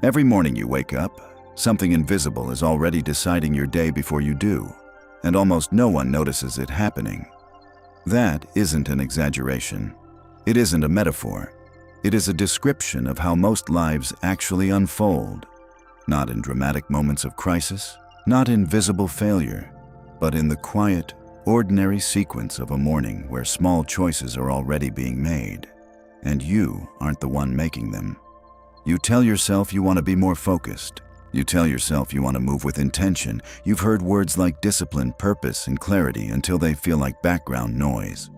Every morning you wake up, something invisible is already deciding your day before you do, and almost no one notices it happening. That isn't an exaggeration. It isn't a metaphor. It is a description of how most lives actually unfold, not in dramatic moments of crisis, not in visible failure, but in the quiet, ordinary sequence of a morning where small choices are already being made, and you aren't the one making them. You tell yourself you want to be more focused. You tell yourself you want to move with intention. You've heard words like discipline, purpose, and clarity until they feel like background noise.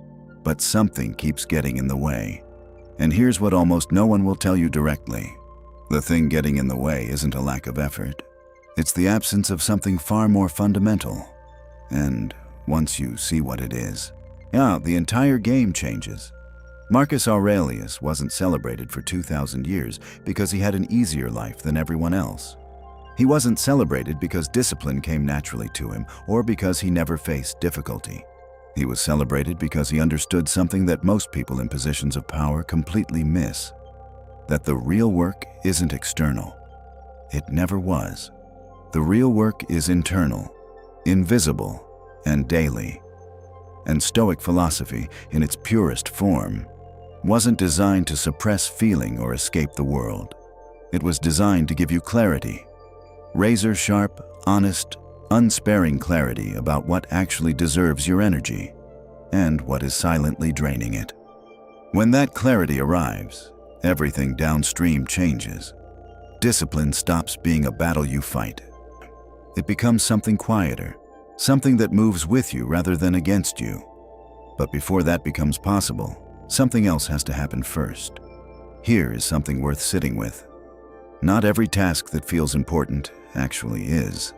But something keeps getting in the way. And here's what almost no one will tell you directly. The thing getting in the way isn't a lack of effort. It's the absence of something far more fundamental. And once you see what it is, the entire game changes. Marcus Aurelius wasn't celebrated for 2,000 years because he had an easier life than everyone else. He wasn't celebrated because discipline came naturally to him or because he never faced difficulty. He was celebrated because he understood something that most people in positions of power completely miss: that the real work isn't external. It never was. The real work is internal, invisible, and daily. And Stoic philosophy, in its purest form, wasn't designed to suppress feeling or escape the world. It was designed to give you clarity. Razor-sharp, honest, unsparing clarity about what actually deserves your energy and what is silently draining it. When that clarity arrives, everything downstream changes. Discipline stops being a battle you fight. It becomes something quieter, something that moves with you rather than against you. But before that becomes possible, something else has to happen first. Here is something worth sitting with. Not every task that feels important actually is.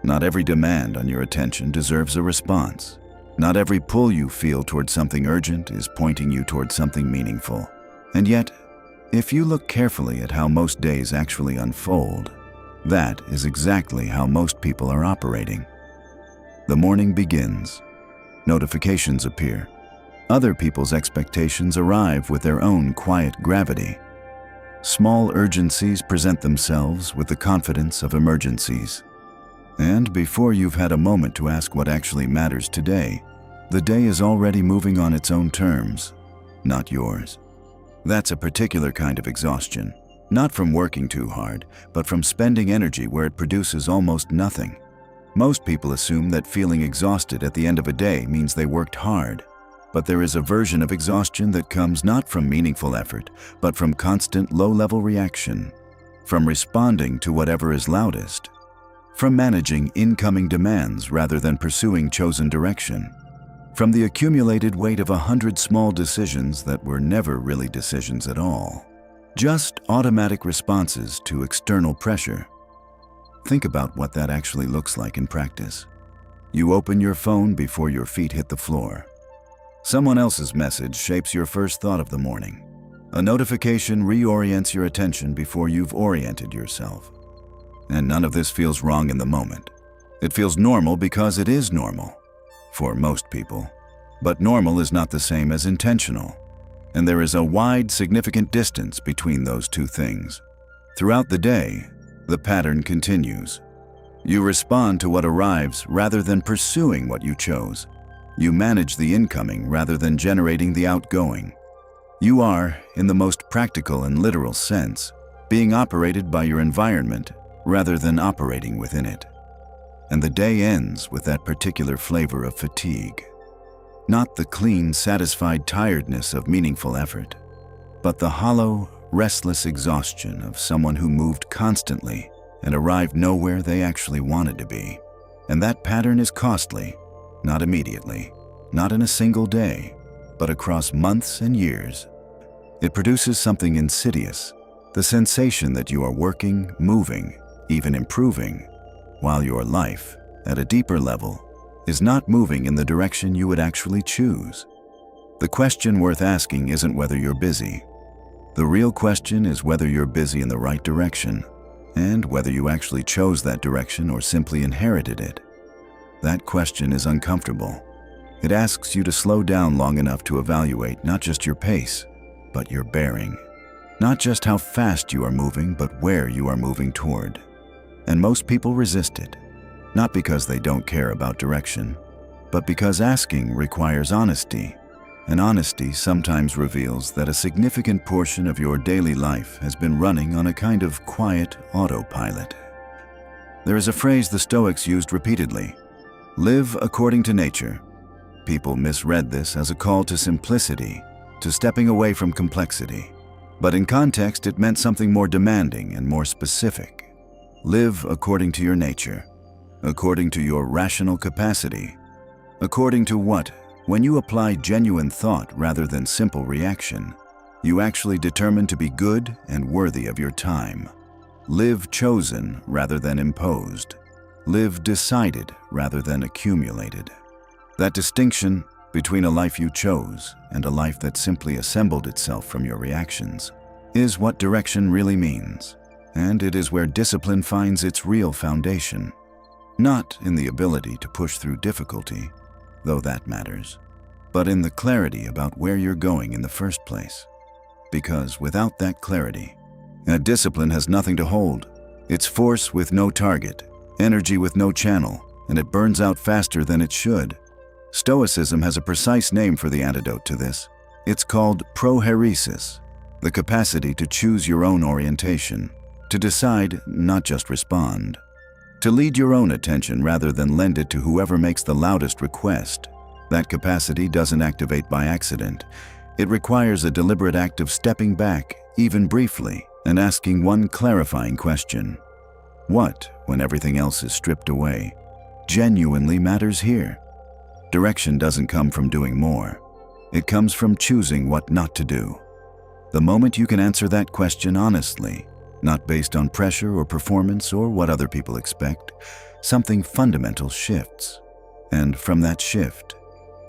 Not every demand on your attention deserves a response. Not every pull you feel toward something urgent is pointing you toward something meaningful. And yet, if you look carefully at how most days actually unfold, that is exactly how most people are operating. The morning begins. Notifications appear. Other people's expectations arrive with their own quiet gravity. Small urgencies present themselves with the confidence of emergencies. And before you've had a moment to ask what actually matters today, the day is already moving on its own terms, not yours. That's a particular kind of exhaustion, not from working too hard, but from spending energy where it produces almost nothing. Most people assume that feeling exhausted at the end of a day means they worked hard. But there is a version of exhaustion that comes not from meaningful effort, but from constant low-level reaction, from responding to whatever is loudest, from managing incoming demands rather than pursuing chosen direction, from the accumulated weight of 100 small decisions that were never really decisions at all, just automatic responses to external pressure. Think about what that actually looks like in practice. You open your phone before your feet hit the floor. Someone else's message shapes your first thought of the morning. A notification reorients your attention before you've oriented yourself. And none of this feels wrong in the moment. It feels normal because it is normal, for most people. But normal is not the same as intentional. And there is a wide, significant distance between those two things. Throughout the day, the pattern continues. You respond to what arrives rather than pursuing what you chose. You manage the incoming rather than generating the outgoing. You are, in the most practical and literal sense, being operated by your environment rather than operating within it. And the day ends with that particular flavor of fatigue. Not the clean, satisfied tiredness of meaningful effort, but the hollow, restless exhaustion of someone who moved constantly and arrived nowhere they actually wanted to be. And that pattern is costly. Not immediately, not in a single day, but across months and years. It produces something insidious, the sensation that you are working, moving, even improving, while your life, at a deeper level, is not moving in the direction you would actually choose. The question worth asking isn't whether you're busy. The real question is whether you're busy in the right direction, and whether you actually chose that direction or simply inherited it. That question is uncomfortable. It asks you to slow down long enough to evaluate not just your pace, but your bearing. Not just how fast you are moving, but where you are moving toward. And most people resist it, not because they don't care about direction, but because asking requires honesty, and honesty sometimes reveals that a significant portion of your daily life has been running on a kind of quiet autopilot. There is a phrase the Stoics used repeatedly: live according to nature. People misread this as a call to simplicity, to stepping away from complexity. But in context, it meant something more demanding and more specific. Live according to your nature, according to your rational capacity, according to what, when you apply genuine thought rather than simple reaction, you actually determine to be good and worthy of your time. Live chosen rather than imposed. Live decided rather than accumulated. That distinction between a life you chose and a life that simply assembled itself from your reactions is what direction really means, and it is where discipline finds its real foundation. Not in the ability to push through difficulty, though that matters, but in the clarity about where you're going in the first place. Because without that clarity, a discipline has nothing to hold. It's force with no target, energy with no channel, and it burns out faster than it should. Stoicism has a precise name for the antidote to this. It's called prohairesis, the capacity to choose your own orientation, to decide, not just respond, to lead your own attention rather than lend it to whoever makes the loudest request. That capacity doesn't activate by accident. It requires a deliberate act of stepping back, even briefly, and asking one clarifying question. What, when everything else is stripped away, genuinely matters here? Direction doesn't come from doing more. It comes from choosing what not to do. The moment you can answer that question honestly, not based on pressure or performance or what other people expect, something fundamental shifts. And from that shift,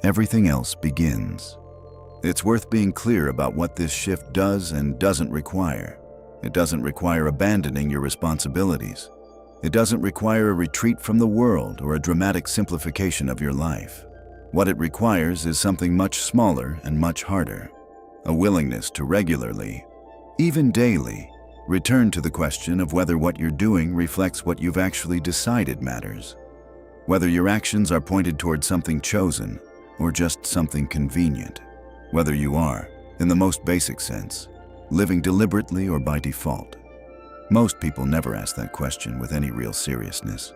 everything else begins. It's worth being clear about what this shift does and doesn't require. It doesn't require abandoning your responsibilities. It doesn't require a retreat from the world or a dramatic simplification of your life. What it requires is something much smaller and much harder: a willingness to regularly, even daily, return to the question of whether what you're doing reflects what you've actually decided matters. Whether your actions are pointed toward something chosen or just something convenient. Whether you are, in the most basic sense, living deliberately or by default. Most people never ask that question with any real seriousness.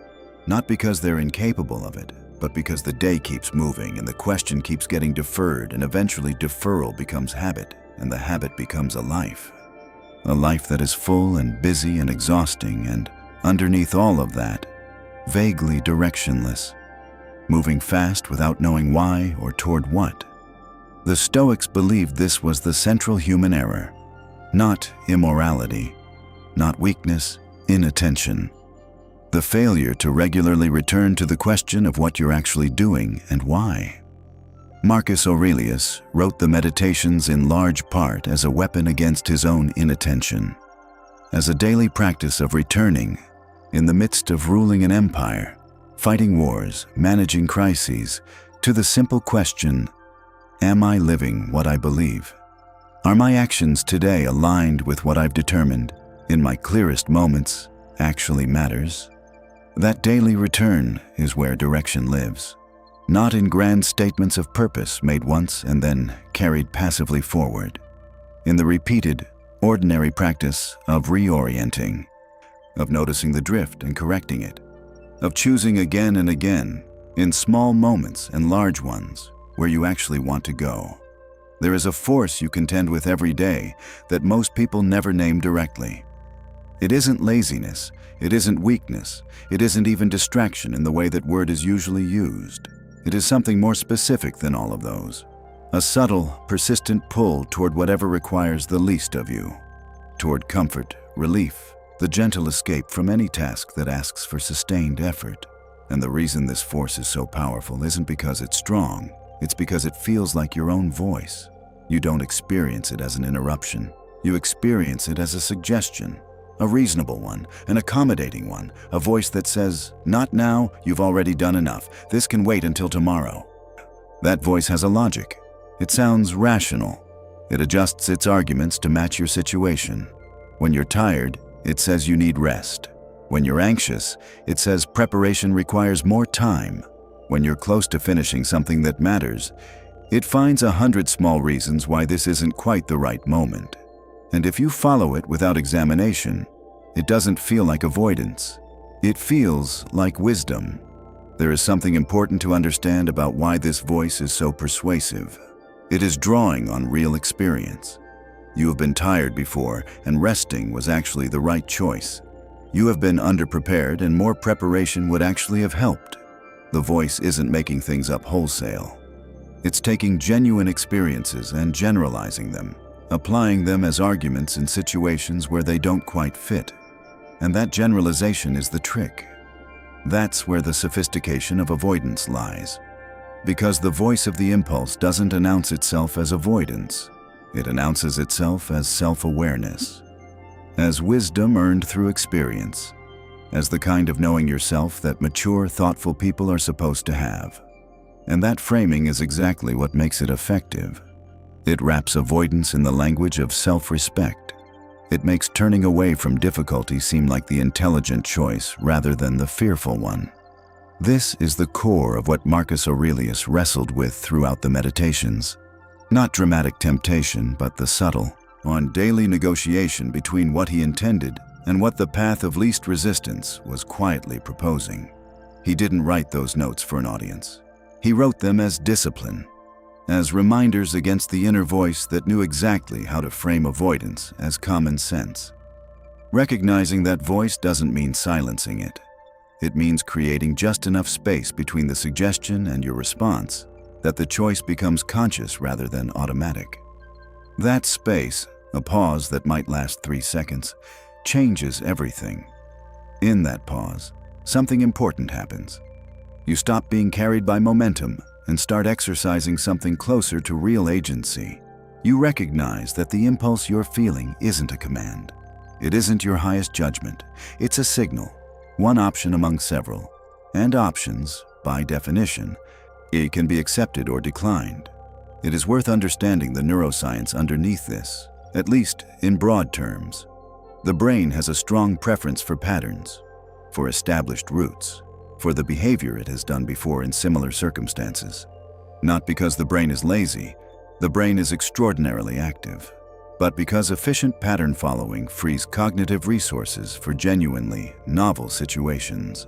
Not because they're incapable of it, but because the day keeps moving and the question keeps getting deferred, and eventually deferral becomes habit, and the habit becomes a life. A life that is full and busy and exhausting, and underneath all of that, vaguely directionless, moving fast without knowing why or toward what. The Stoics believed this was the central human error, not immorality, not weakness, inattention. The failure to regularly return to the question of what you're actually doing and why. Marcus Aurelius wrote the Meditations in large part as a weapon against his own inattention, as a daily practice of returning, in the midst of ruling an empire, fighting wars, managing crises, to the simple question: am I living what I believe? Are my actions today aligned with what I've determined, in my clearest moments, actually matters? That daily return is where direction lives, not in grand statements of purpose made once and then carried passively forward, in the repeated, ordinary practice of reorienting, of noticing the drift and correcting it, of choosing again and again, in small moments and large ones, where you actually want to go. There is a force you contend with every day that most people never name directly. It isn't laziness, it isn't weakness, it isn't even distraction in the way that word is usually used. It is something more specific than all of those. A subtle, persistent pull toward whatever requires the least of you. Toward comfort, relief, the gentle escape from any task that asks for sustained effort. And the reason this force is so powerful isn't because it's strong, it's because it feels like your own voice. You don't experience it as an interruption. You experience it as a suggestion. A reasonable one, an accommodating one, a voice that says, "Not now, you've already done enough. This can wait until tomorrow." That voice has a logic. It sounds rational. It adjusts its arguments to match your situation. When you're tired, it says you need rest. When you're anxious, it says preparation requires more time. When you're close to finishing something that matters, it finds 100 small reasons why this isn't quite the right moment. And if you follow it without examination, it doesn't feel like avoidance. It feels like wisdom. There is something important to understand about why this voice is so persuasive. It is drawing on real experience. You have been tired before, and resting was actually the right choice. You have been underprepared, and more preparation would actually have helped. The voice isn't making things up wholesale. It's taking genuine experiences and generalizing them, applying them as arguments in situations where they don't quite fit. And that generalization is the trick. That's where the sophistication of avoidance lies. Because the voice of the impulse doesn't announce itself as avoidance. It announces itself as self-awareness, as wisdom earned through experience, as the kind of knowing yourself that mature, thoughtful people are supposed to have. And that framing is exactly what makes it effective. It wraps avoidance in the language of self-respect. It makes turning away from difficulty seem like the intelligent choice rather than the fearful one. This is the core of what Marcus Aurelius wrestled with throughout the Meditations. Not dramatic temptation, but the subtle, on daily negotiation between what he intended and what the path of least resistance was quietly proposing. He didn't write those notes for an audience. He wrote them as discipline, as reminders against the inner voice that knew exactly how to frame avoidance as common sense. Recognizing that voice doesn't mean silencing it. It means creating just enough space between the suggestion and your response that the choice becomes conscious rather than automatic. That space, a pause that might last 3 seconds, changes everything. In that pause, something important happens. You stop being carried by momentum and start exercising something closer to real agency. You recognize that the impulse you're feeling isn't a command. It isn't your highest judgment. It's a signal, one option among several. And options, by definition, it can be accepted or declined. It is worth understanding the neuroscience underneath this, at least in broad terms. The brain has a strong preference for patterns, for established routes, for the behavior it has done before in similar circumstances. Not because the brain is lazy, the brain is extraordinarily active, but because efficient pattern following frees cognitive resources for genuinely novel situations.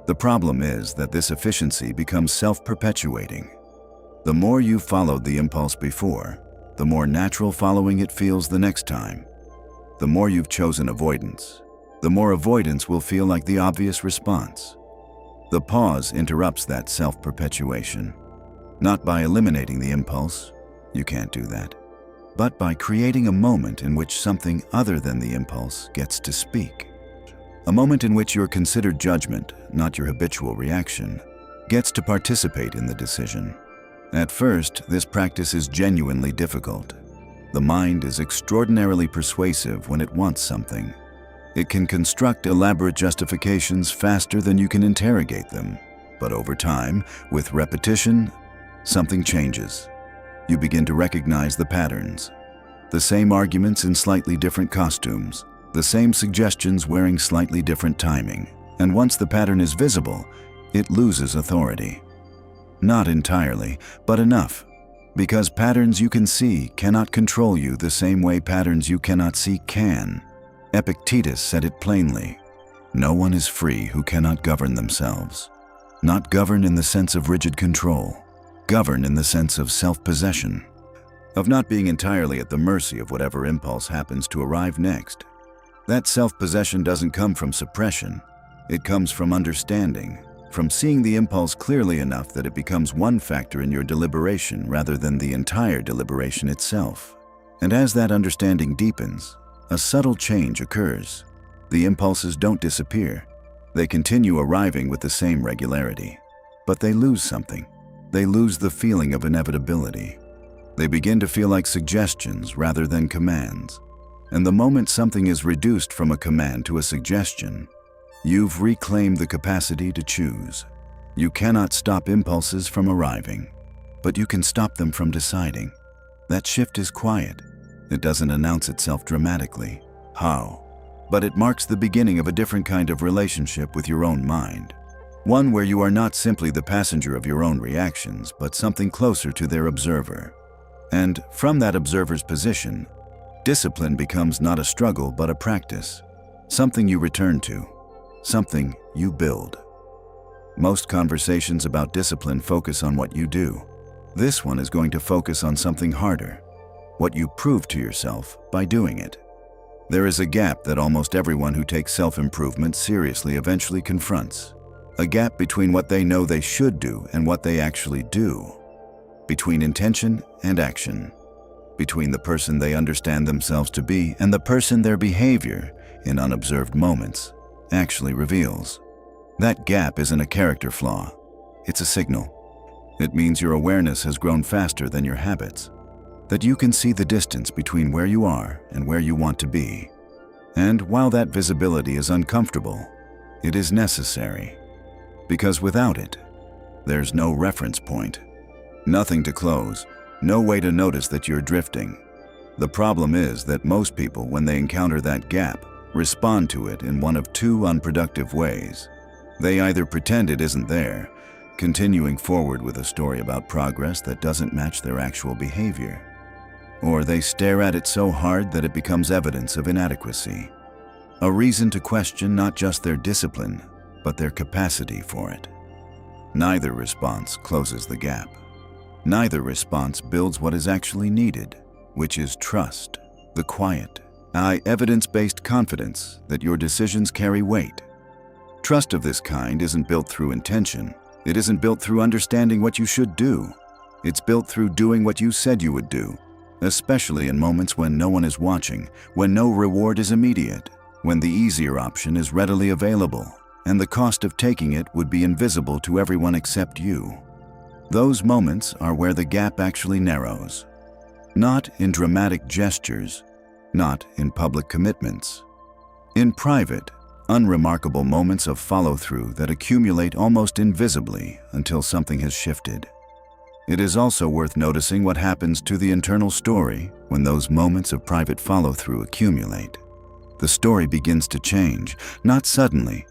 The problem is that this efficiency becomes self-perpetuating. The more you've followed the impulse before, the more natural following it feels the next time. The more you've chosen avoidance, the more avoidance will feel like the obvious response. The pause interrupts that self-perpetuation, not by eliminating the impulse, you can't do that, but by creating a moment in which something other than the impulse gets to speak. A moment in which your considered judgment, not your habitual reaction, gets to participate in the decision. At first, this practice is genuinely difficult. The mind is extraordinarily persuasive when it wants something. It can construct elaborate justifications faster than you can interrogate them. But over time, with repetition, something changes. You begin to recognize the patterns. The same arguments in slightly different costumes. The same suggestions wearing slightly different timing. And once the pattern is visible, it loses authority. Not entirely, but enough. Because patterns you can see cannot control you the same way patterns you cannot see can. Epictetus said it plainly. No one is free who cannot govern themselves. Not govern in the sense of rigid control. Govern in the sense of self-possession. Of not being entirely at the mercy of whatever impulse happens to arrive next. That self-possession doesn't come from suppression. It comes from understanding, from seeing the impulse clearly enough that it becomes one factor in your deliberation rather than the entire deliberation itself. And as that understanding deepens, a subtle change occurs. The impulses don't disappear. They continue arriving with the same regularity. But they lose something. They lose the feeling of inevitability. They begin to feel like suggestions rather than commands. And the moment something is reduced from a command to a suggestion, you've reclaimed the capacity to choose. You cannot stop impulses from arriving, but you can stop them from deciding. That shift is quiet. It doesn't announce itself dramatically. How? But it marks the beginning of a different kind of relationship with your own mind. One where you are not simply the passenger of your own reactions, but something closer to their observer. And from that observer's position, discipline becomes not a struggle but a practice. Something you return to. Something you build. Most conversations about discipline focus on what you do. This one is going to focus on something harder. What you prove to yourself by doing it. There is a gap that almost everyone who takes self-improvement seriously eventually confronts. A gap between what they know they should do and what they actually do. Between intention and action. Between the person they understand themselves to be and the person their behavior, in unobserved moments, actually reveals. That gap isn't a character flaw. It's a signal. It means your awareness has grown faster than your habits. That you can see the distance between where you are and where you want to be. And while that visibility is uncomfortable, it is necessary. Because without it, there's no reference point. Nothing to close, no way to notice that you're drifting. The problem is that most people, when they encounter that gap, respond to it in one of two unproductive ways. They either pretend it isn't there, continuing forward with a story about progress that doesn't match their actual behavior. Or they stare at it so hard that it becomes evidence of inadequacy. A reason to question not just their discipline, but their capacity for it. Neither response closes the gap. Neither response builds what is actually needed, which is trust, the quiet, evidence-based confidence that your decisions carry weight. Trust of this kind isn't built through intention. It isn't built through understanding what you should do. It's built through doing what you said you would do, especially in moments when no one is watching, when no reward is immediate, when the easier option is readily available, and the cost of taking it would be invisible to everyone except you. Those moments are where the gap actually narrows. Not in dramatic gestures, not in public commitments. In private, unremarkable moments of follow-through that accumulate almost invisibly until something has shifted. It is also worth noticing what happens to the internal story when those moments of private follow-through accumulate. The story begins to change, not suddenly,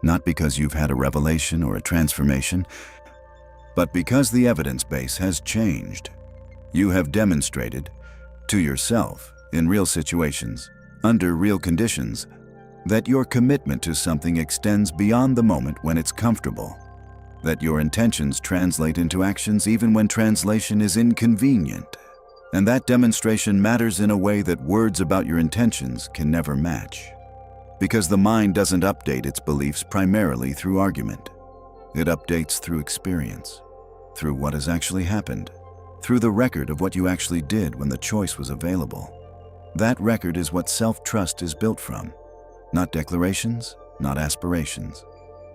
not because you've had a revelation or a transformation, but because the evidence base has changed. You have demonstrated to yourself, in real situations, under real conditions, that your commitment to something extends beyond the moment when it's comfortable. That your intentions translate into actions even when translation is inconvenient. And that demonstration matters in a way that words about your intentions can never match. Because the mind doesn't update its beliefs primarily through argument. It updates through experience, through what has actually happened, through the record of what you actually did when the choice was available. That record is what self-trust is built from. Not declarations, not aspirations.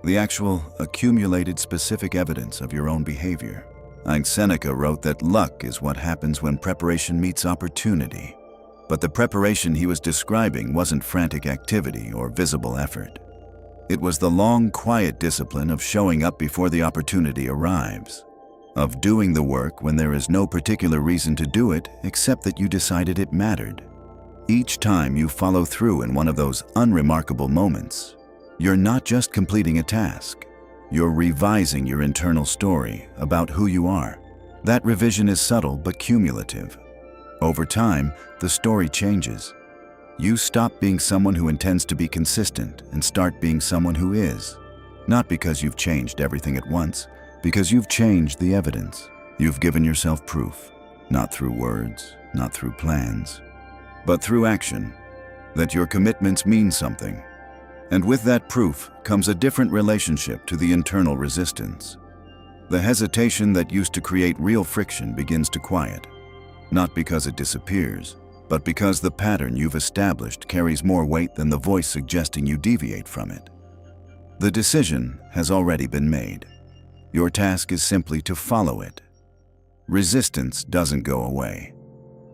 The actual, accumulated specific evidence of your own behavior. Seneca wrote that luck is what happens when preparation meets opportunity. But the preparation he was describing wasn't frantic activity or visible effort. It was the long, quiet discipline of showing up before the opportunity arrives. Of doing the work when there is no particular reason to do it except that you decided it mattered. Each time you follow through in one of those unremarkable moments, you're not just completing a task. You're revising your internal story about who you are. That revision is subtle but cumulative. Over time, the story changes. You stop being someone who intends to be consistent and start being someone who is. Not because you've changed everything at once, because you've changed the evidence. You've given yourself proof, not through words, not through plans, but through action, that your commitments mean something. And with that proof comes a different relationship to the internal resistance. The hesitation that used to create real friction begins to quiet, not because it disappears, but because the pattern you've established carries more weight than the voice suggesting you deviate from it. The decision has already been made. Your task is simply to follow it. Resistance doesn't go away.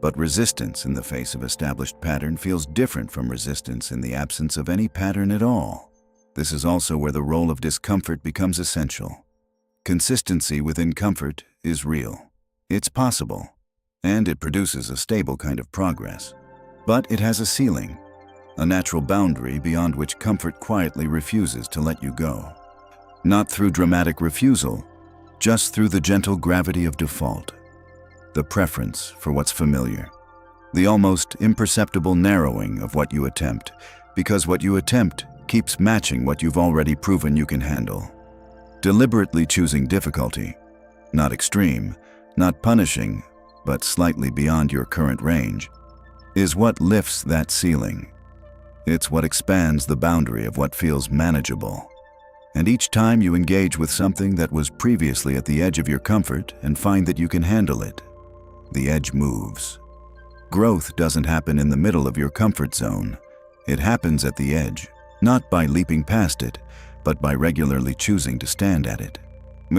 But resistance in the face of established pattern feels different from resistance in the absence of any pattern at all. This is also where the role of discomfort becomes essential. Consistency within comfort is real. It's possible. and it produces a stable kind of progress. But it has a ceiling, a natural boundary beyond which comfort quietly refuses to let you go. Not through dramatic refusal, just through the gentle gravity of default, the preference for what's familiar, the almost imperceptible narrowing of what you attempt, because what you attempt keeps matching what you've already proven you can handle. Deliberately choosing difficulty, not extreme, not punishing, but slightly beyond your current range, is what lifts that ceiling. It's what expands the boundary of what feels manageable. And each time you engage with something that was previously at the edge of your comfort and find that you can handle it, the edge moves. Growth doesn't happen in the middle of your comfort zone. It happens at the edge, not by leaping past it, but by regularly choosing to stand at it.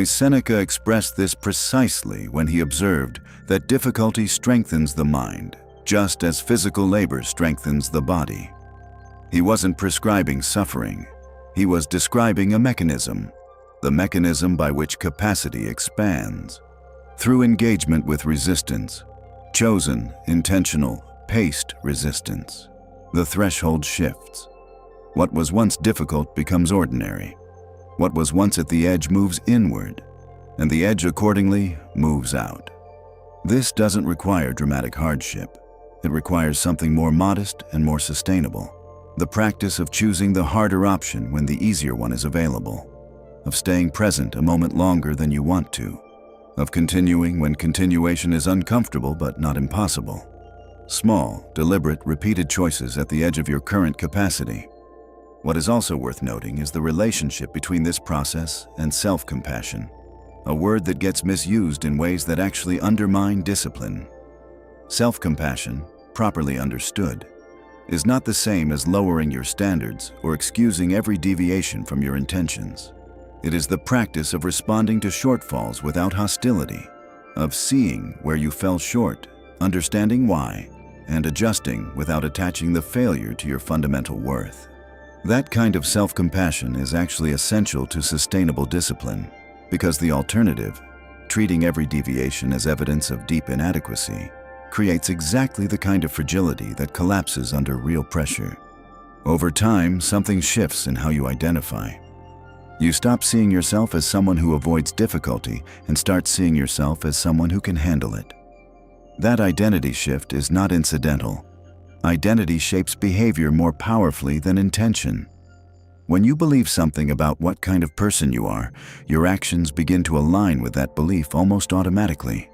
Seneca expressed this precisely when he observed that difficulty strengthens the mind, just as physical labor strengthens the body. He wasn't prescribing suffering. He was describing a mechanism, the mechanism by which capacity expands. Through engagement with resistance, chosen, intentional, paced resistance, the threshold shifts. What was once difficult becomes ordinary. What was once at the edge moves inward, and the edge accordingly moves out. This doesn't require dramatic hardship. It requires something more modest and more sustainable. The practice of choosing the harder option when the easier one is available, of staying present a moment longer than you want to, of continuing when continuation is uncomfortable but not impossible. Small, deliberate, repeated choices at the edge of your current capacity. What is also worth noting is the relationship between this process and self-compassion, a word that gets misused in ways that actually undermine discipline. Self-compassion, properly understood, is not the same as lowering your standards or excusing every deviation from your intentions. It is the practice of responding to shortfalls without hostility, of seeing where you fell short, understanding why, and adjusting without attaching the failure to your fundamental worth. That kind of self-compassion is actually essential to sustainable discipline, because the alternative, treating every deviation as evidence of deep inadequacy, creates exactly the kind of fragility that collapses under real pressure. Over time, something shifts in how you identify. You stop seeing yourself as someone who avoids difficulty and start seeing yourself as someone who can handle it. That identity shift is not incidental. Identity shapes behavior more powerfully than intention. When you believe something about what kind of person you are, your actions begin to align with that belief almost automatically.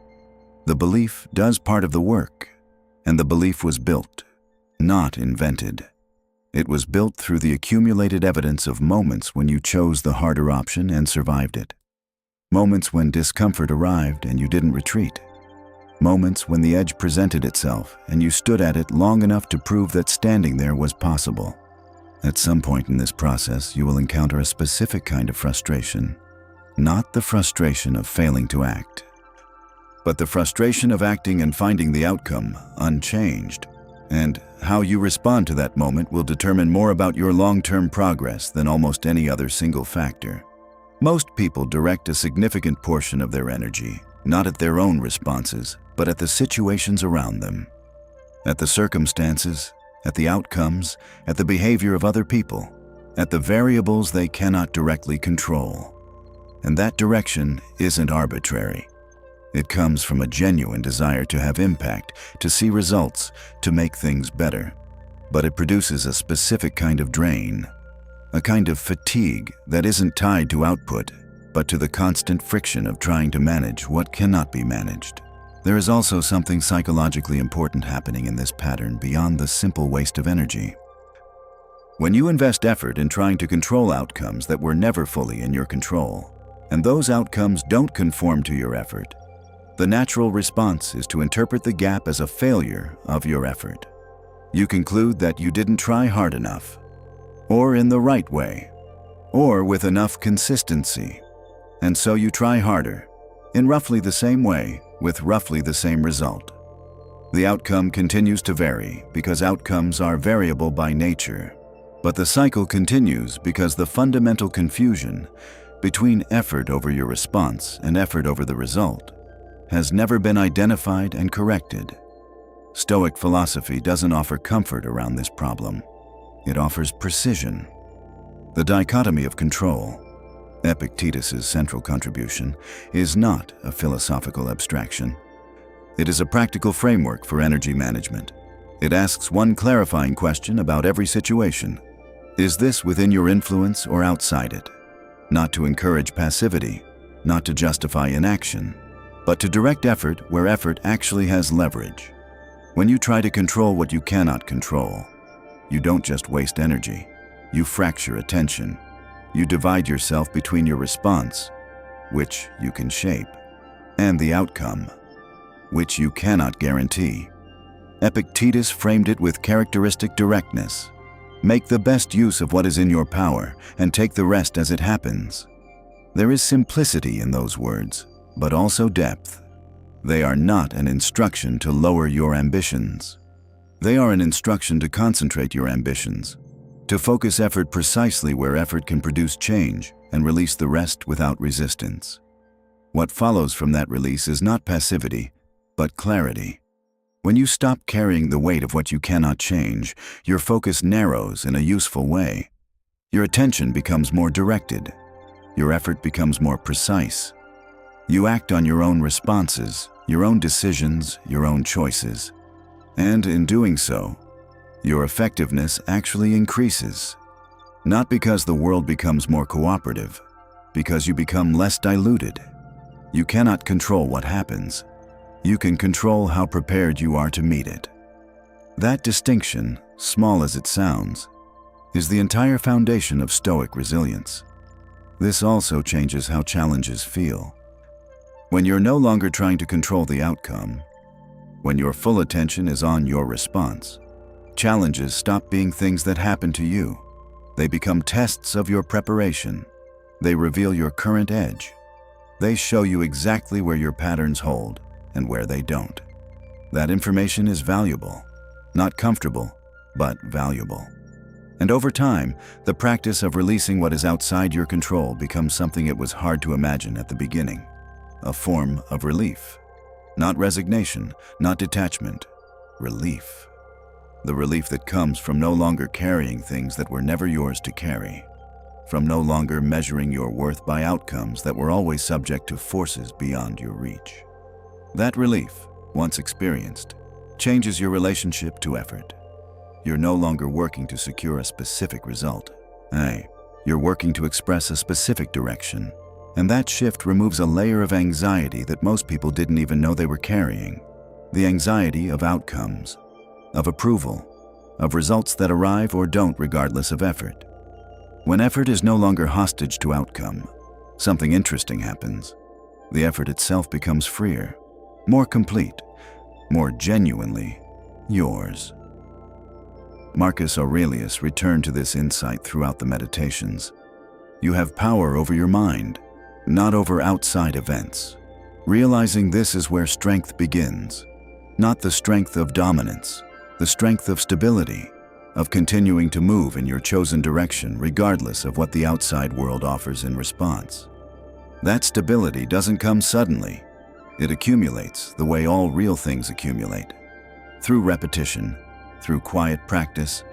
The belief does part of the work, and the belief was built, not invented. It was built through the accumulated evidence of moments when you chose the harder option and survived it. Moments when discomfort arrived and you didn't retreat. Moments when the edge presented itself and you stood at it long enough to prove that standing there was possible. At some point in this process, you will encounter a specific kind of frustration. Not the frustration of failing to act, but the frustration of acting and finding the outcome unchanged. And how you respond to that moment will determine more about your long-term progress than almost any other single factor. Most people direct a significant portion of their energy, not at their own responses, but at the situations around them, at the circumstances, at the outcomes, at the behavior of other people, at the variables they cannot directly control. And that direction isn't arbitrary. It comes from a genuine desire to have impact, to see results, to make things better. But it produces a specific kind of drain, a kind of fatigue that isn't tied to output, but to the constant friction of trying to manage what cannot be managed. There is also something psychologically important happening in this pattern beyond the simple waste of energy. When you invest effort in trying to control outcomes that were never fully in your control, and those outcomes don't conform to your effort, the natural response is to interpret the gap as a failure of your effort. You conclude that you didn't try hard enough, or in the right way, or with enough consistency. And so you try harder, in roughly the same way, with roughly the same result. The outcome continues to vary because outcomes are variable by nature. But the cycle continues because the fundamental confusion between effort over your response and effort over the result has never been identified and corrected. Stoic philosophy doesn't offer comfort around this problem. It offers precision. The dichotomy of control, Epictetus's central contribution, is not a philosophical abstraction. It is a practical framework for energy management. It asks one clarifying question about every situation. Is this within your influence or outside it? Not to encourage passivity, not to justify inaction, but to direct effort where effort actually has leverage. When you try to control what you cannot control, you don't just waste energy, you fracture attention. You divide yourself between your response, which you can shape, and the outcome, which you cannot guarantee. Epictetus framed it with characteristic directness. Make the best use of what is in your power and take the rest as it happens. There is simplicity in those words, but also depth. They are not an instruction to lower your ambitions. They are an instruction to concentrate your ambitions, to focus effort precisely where effort can produce change and release the rest without resistance. What follows from that release is not passivity, but clarity. When you stop carrying the weight of what you cannot change, your focus narrows in a useful way. Your attention becomes more directed. Your effort becomes more precise. You act on your own responses, your own decisions, your own choices. And in doing so, your effectiveness actually increases. Not because the world becomes more cooperative, because you become less diluted. You cannot control what happens. You can control how prepared you are to meet it. That distinction, small as it sounds, is the entire foundation of Stoic resilience. This also changes how challenges feel. When you're no longer trying to control the outcome, when your full attention is on your response, challenges stop being things that happen to you. They become tests of your preparation. They reveal your current edge. They show you exactly where your patterns hold and where they don't. That information is valuable, not comfortable, but valuable. And over time, the practice of releasing what is outside your control becomes something it was hard to imagine at the beginning, a form of relief. Not resignation, not detachment, relief. The relief that comes from no longer carrying things that were never yours to carry, from no longer measuring your worth by outcomes that were always subject to forces beyond your reach. That relief, once experienced, changes your relationship to effort. You're no longer working to secure a specific result. You're working to express a specific direction. And that shift removes a layer of anxiety that most people didn't even know they were carrying. The anxiety of outcomes, of approval, of results that arrive or don't regardless of effort. When effort is no longer hostage to outcome, something interesting happens. The effort itself becomes freer, more complete, more genuinely yours. Marcus Aurelius returned to this insight throughout the meditations. You have power over your mind, not over outside events. Realizing this is where strength begins. Not the strength of dominance, the strength of stability, of continuing to move in your chosen direction regardless of what the outside world offers in response. That stability doesn't come suddenly. It accumulates the way all real things accumulate. Through repetition, through quiet practice,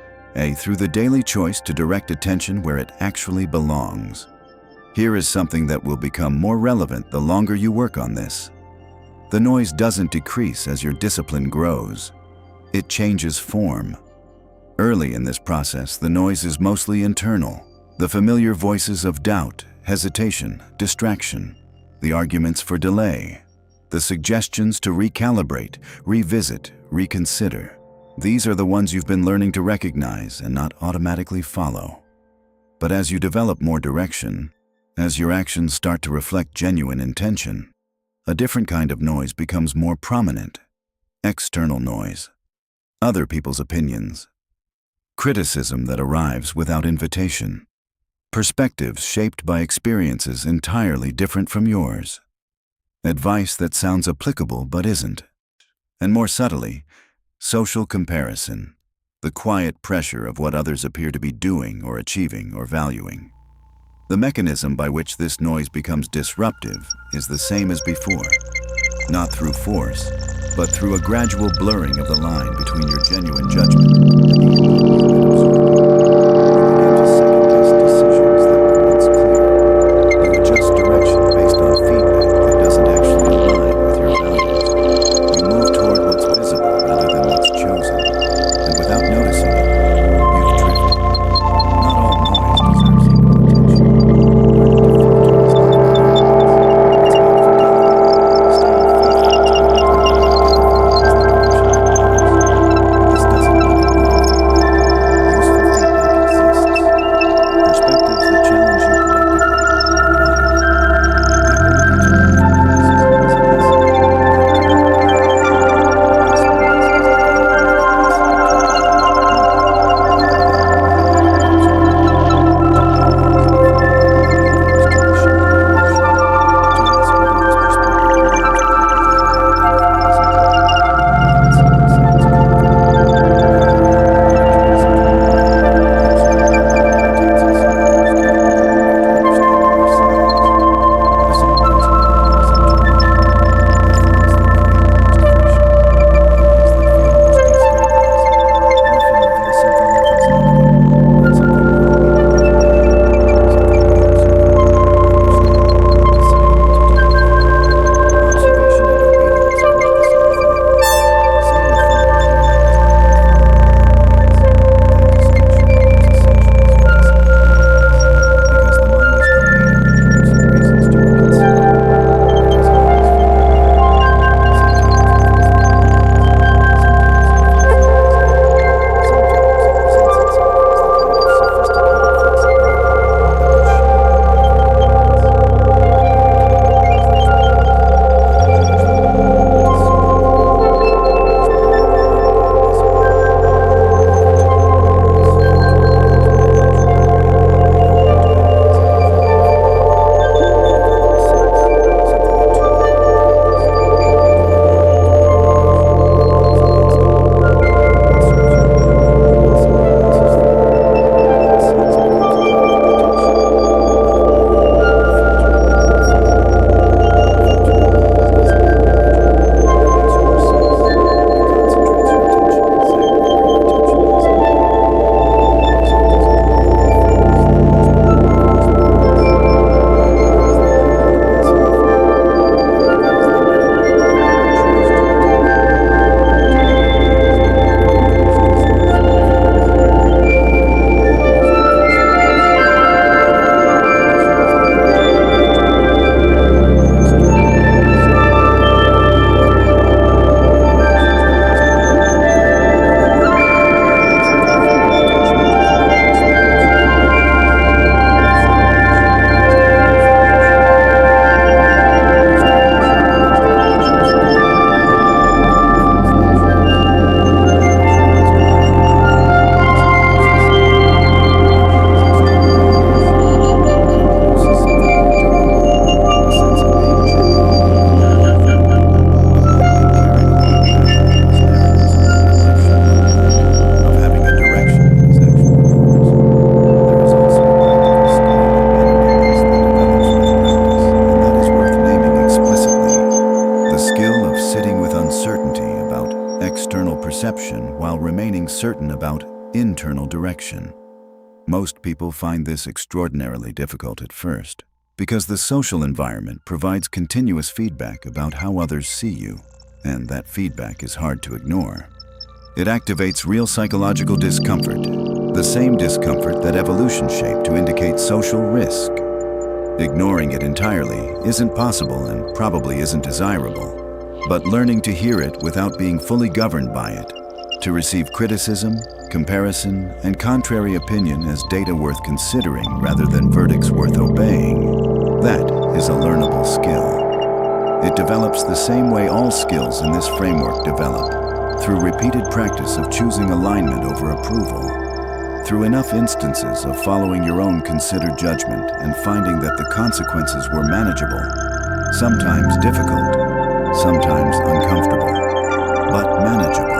through the daily choice to direct attention where it actually belongs. Here is something that will become more relevant the longer you work on this. The noise doesn't decrease as your discipline grows. It changes form. Early in this process, the noise is mostly internal. The familiar voices of doubt, hesitation, distraction, the arguments for delay, the suggestions to recalibrate, revisit, reconsider. These are the ones you've been learning to recognize and not automatically follow. But as you develop more direction, as your actions start to reflect genuine intention, a different kind of noise becomes more prominent. External noise. Other people's opinions. Criticism that arrives without invitation. Perspectives shaped by experiences entirely different from yours. Advice that sounds applicable but isn't. And more subtly, social comparison. The quiet pressure of what others appear to be doing or achieving or valuing. The mechanism by which this noise becomes disruptive is the same as before. not through force, but through a gradual blurring of the line between your genuine judgment and the input you've been absorbing. You begin to second-guess decisions that were once clear. You adjust direction based on feedback that doesn't actually align with your values. You move toward what's visible rather than what's chosen. And without noticing it, you've drifted. Not all noise deserves equal attention. Learning to filter is not about arrogance. It's about fidelity. Staying faithful to what you've already identified as the direction that matters. This doesn't mean ignoring feedback. Useful feedback exists. Perspectives that challenge you productively are valuable. The ability to learn from criticism is an asset, not a commodity. What this means is developing the capacity to evaluate only whether the information that you're absorbing, to pause before immediately forced to reshape your direction, to ask whether this perspective aligns with what you've already identified as important, whether it simply sounds confident, whether you're moving towards something more. It's humility that takes us sometimes to be willing to understand ourselves. The same principle applies internally. The things that create the most friction, the ones that feel most destabilizing, often reveal something worth examining, something worth immediately ignoring, something worth observing, understanding, and deciding what to do with. Observation and obedience are not the same thing. Seeing the fog clearly does not mean following it at all costs. That distinction becomes essential as you wrestle with awareness, because the mind is creative and looks for reasons to reconsider. It doesn't always feel like that. Sometimes it feels like avoidance. Sometimes it feels like desire. Sometimes it presents itself as the kind of sophisticated flexibility that would shame you out of your commitments. Learning to recognize those patterns, not to judge them, but to see them clearly, is part of the ongoing discipline. Over time, this filtering becomes more natural. You don't internalize everything you feel. You develop a sense, something intuitive and practiced, that aligns with what matters and goes against it. What serves you well will simply passes through. That sense becomes a kind of protection, whether weighing or filtering or following. Filtering is designated judgment. It makes you precise. It concentrates your attention exactly where your attention is anyway. The result is a quality of focus that most people never experience. Not because they lack the capacity for it, but because they never choose to attain it. To recognize that not every ghost deserves your influence. Not every moment is worth your silence. Not every moment deserves the energy of engagement. Your external awareness can be powerful and meaningful. It allows you to understand more clearly where you are. It can free up attention to try to experience your own pace. Stagnation begins to feel foolish. When you start questioning instead of adjusting, growth feels dangerous. Evolution is quiet. It doesn't force itself. It needs external validation. It produces something more durable, a sense of being genuine rather than performing, of being carried along by unanimous narratives about your life shifting, of having a direction that is actually yours. There is also a practical skill embedded in this that develops with practice, and that is worth naming explicitly: the skill of sitting with uncertainty about external perception while remaining certain about internal direction. Most people find this extraordinarily difficult at first, because the social environment provides continuous feedback about how others see you, and that feedback is hard to ignore. It activates real psychological discomfort, the same discomfort that evolution shaped to indicate social risk. Ignoring it entirely isn't possible and probably isn't desirable, but learning to hear it without being fully governed by it, to receive criticism, comparison, and contrary opinion as data worth considering rather than verdicts worth obeying, that is a learnable skill. It develops the same way all skills in this framework develop, through repeated practice of choosing alignment over approval, through enough instances of following your own considered judgment and finding that the consequences were manageable, sometimes difficult, sometimes uncomfortable, but manageable.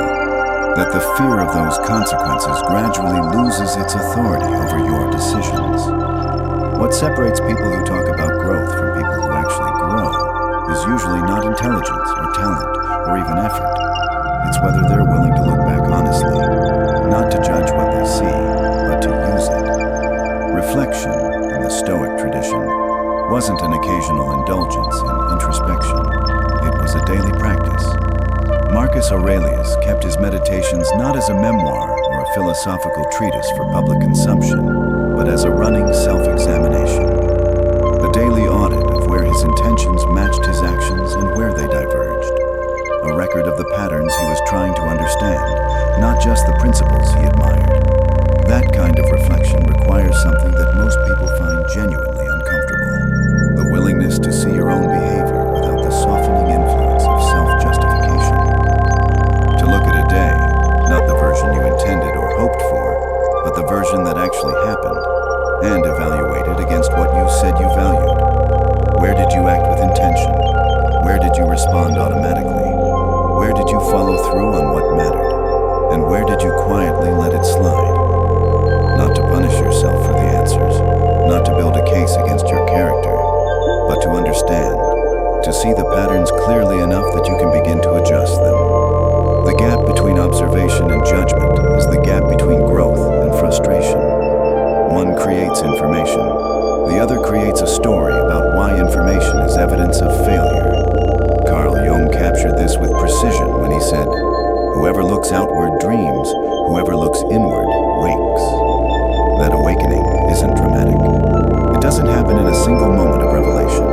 That the fear of those consequences gradually loses its authority over your decisions. What separates people who talk about growth from people who actually grow is is usually not intelligence or talent or even effort. It's whether they're willing to look back honestly, not to judge what they see, but to use it. Reflection, in the Stoic tradition, wasn't an occasional indulgence in introspection. It was a daily practice. Marcus Aurelius kept his meditations not as a memoir or a philosophical treatise for public consumption, but as a running self-examination. A daily audit of where his intentions matched his actions and where they diverged. A record of the patterns he was trying to understand, not just the principles he admired. That kind of reflection requires something that most people find genuinely uncomfortable. The willingness to see your own behavior without the softening influence of self-justification. To look at a day, not the version you intended or hoped for, but the version that actually happened, and evaluate it against what you said you valued. Where did you act with intention? Where did you respond automatically? Where did you follow through on what mattered? And where did you quietly let it slide? Not to punish yourself for the answers, not to build a case against your character, but to understand, to see the patterns clearly enough that you can begin to adjust them. The gap between observation and judgment is the gap between growth and frustration. One creates information, the other creates a story about why information is evidence of failure. Carl Jung captured this with precision when he said, "Whoever looks outward dreams, whoever looks inward wakes." That awakening isn't dramatic. It doesn't happen in a single moment of revelation.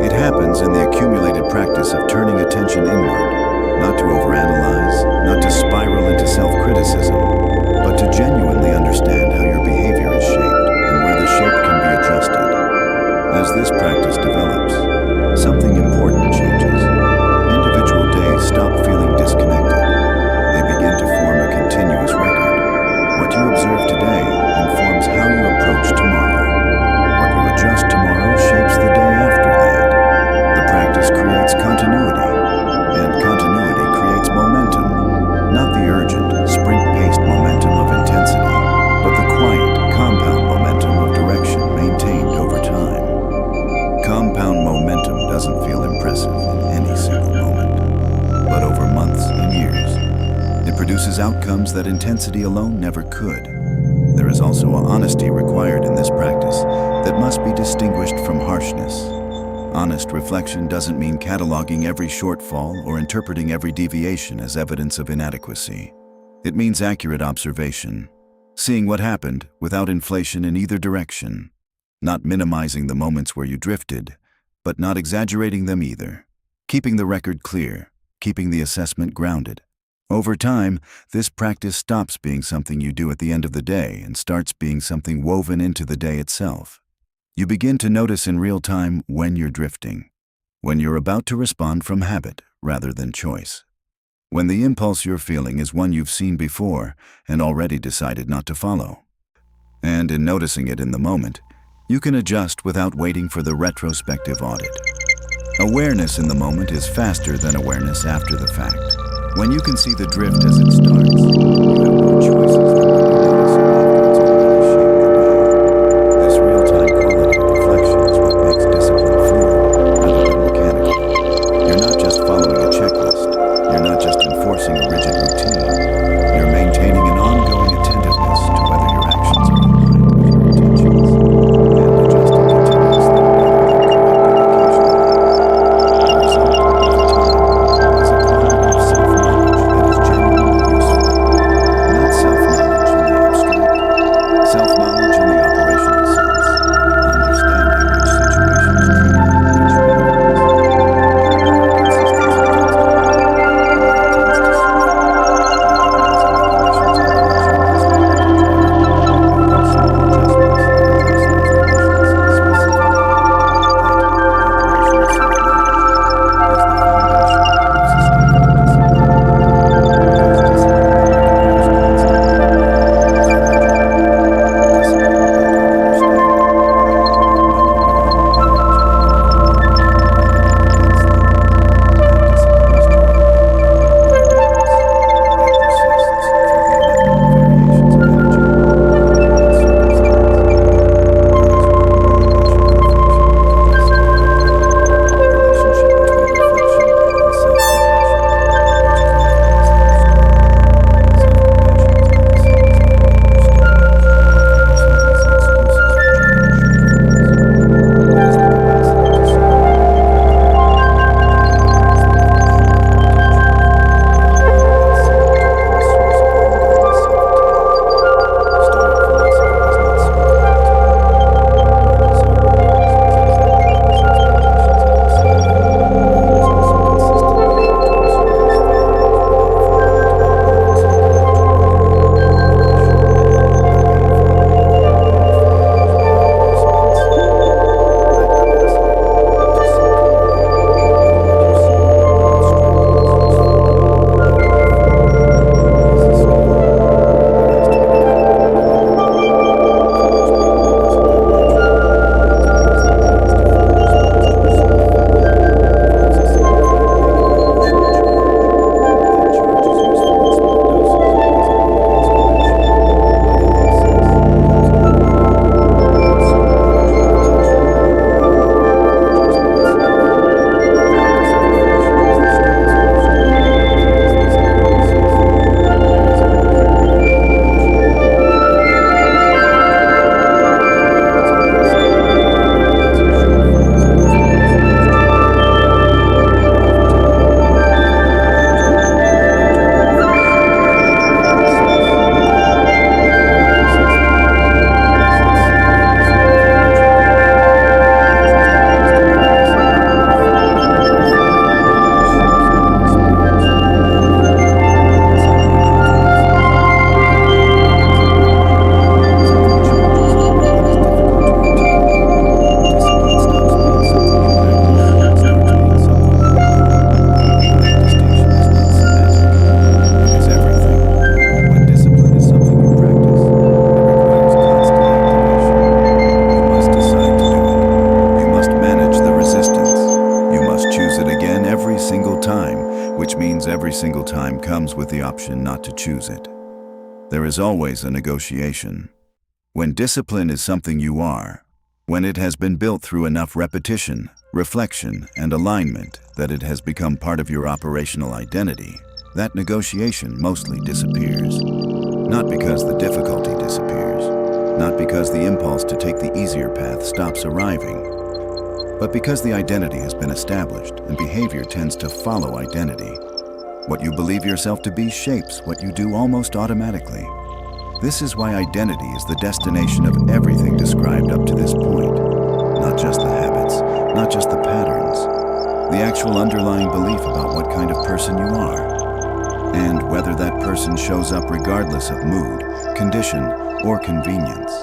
It happens in the accumulated practice of turning attention inward, not to overanalyze, not to spiral into self-criticism, but to genuinely understand how your behavior is shaped and where the shape can be adjusted. As this practice develops, something important changes. Individual days stop feeling disconnected. They begin to form a continuous record. What you observe today informs how you approach tomorrow. What you adjust tomorrow shapes the day after that. The practice creates continuity, and continuity creates momentum. Not the urgent, sprint-paced momentum of intensity, but the quiet, compound momentum of direction maintained over time. Compound momentum doesn't feel impressive in any single moment, but over months and years. It produces outcomes that intensity alone never could. There is also an honesty required in this practice that must be distinguished from harshness. Honest reflection doesn't mean cataloging every shortfall or interpreting every deviation as evidence of inadequacy. It means accurate observation, seeing what happened without inflation in either direction, not minimizing the moments where you drifted, but not exaggerating them either, keeping the record clear, keeping the assessment grounded. Over time, this practice stops being something you do at the end of the day and starts being something woven into the day itself. You begin to notice in real time when you're drifting, when you're about to respond from habit rather than choice, when the impulse you're feeling is one you've seen before and already decided not to follow. And in noticing it in the moment, you can adjust without waiting for the retrospective audit. Awareness in the moment is faster than awareness after the fact. When you can see the drift as it starts, you have more choices than when you notice it after it's already shaped the day. This real-time quality of reflection is what makes discipline fluid rather than mechanical. You're not just following a checklist. You're not just enforcing a rigid routine. You're maintaining an ongoing attentiveness to whether your actions are aligned with your intentions and adjusting continuously rather than correcting occasionally. The result, over time, is a quality of self-knowledge that is genuinely useful, not self-knowledge comes with the option not to choose it. There is always a negotiation. When discipline is something you are, when it has been built through enough repetition, reflection, and alignment that it has become part of your operational identity, that negotiation mostly disappears. Not because the difficulty disappears, not because the impulse to take the easier path stops arriving, but because the identity has been established and behavior tends to follow identity. What you believe yourself to be shapes what you do almost automatically. This is why identity is the destination of everything described up to this point. Not just the habits, not just the patterns, the actual underlying belief about what kind of person you are, and whether that person shows up regardless of mood, condition, or convenience.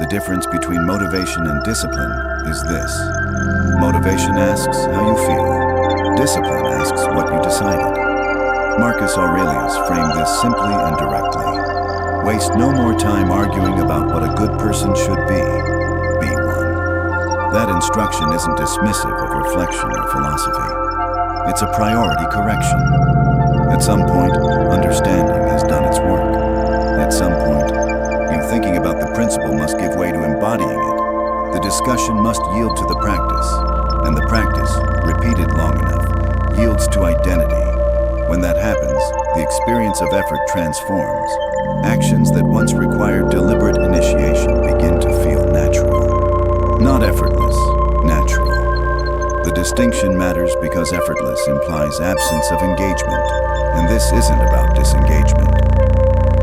The difference between motivation and discipline is this. Motivation asks how you feel. Discipline asks what you decided. Marcus Aurelius framed this simply and directly. Waste no more time arguing about what a good person should be. Be one. That instruction isn't dismissive of reflection or philosophy. It's a priority correction. At some point, understanding has done its work. At some point, you thinking about the principle must give way to embodying it. The discussion must yield to the practice, and the practice, repeated long enough, yields to identity. When that happens, the experience of effort transforms. Actions that once required deliberate initiation begin to feel natural. Not effortless, natural. The distinction matters because effortless implies absence of engagement, and this isn't about disengagement.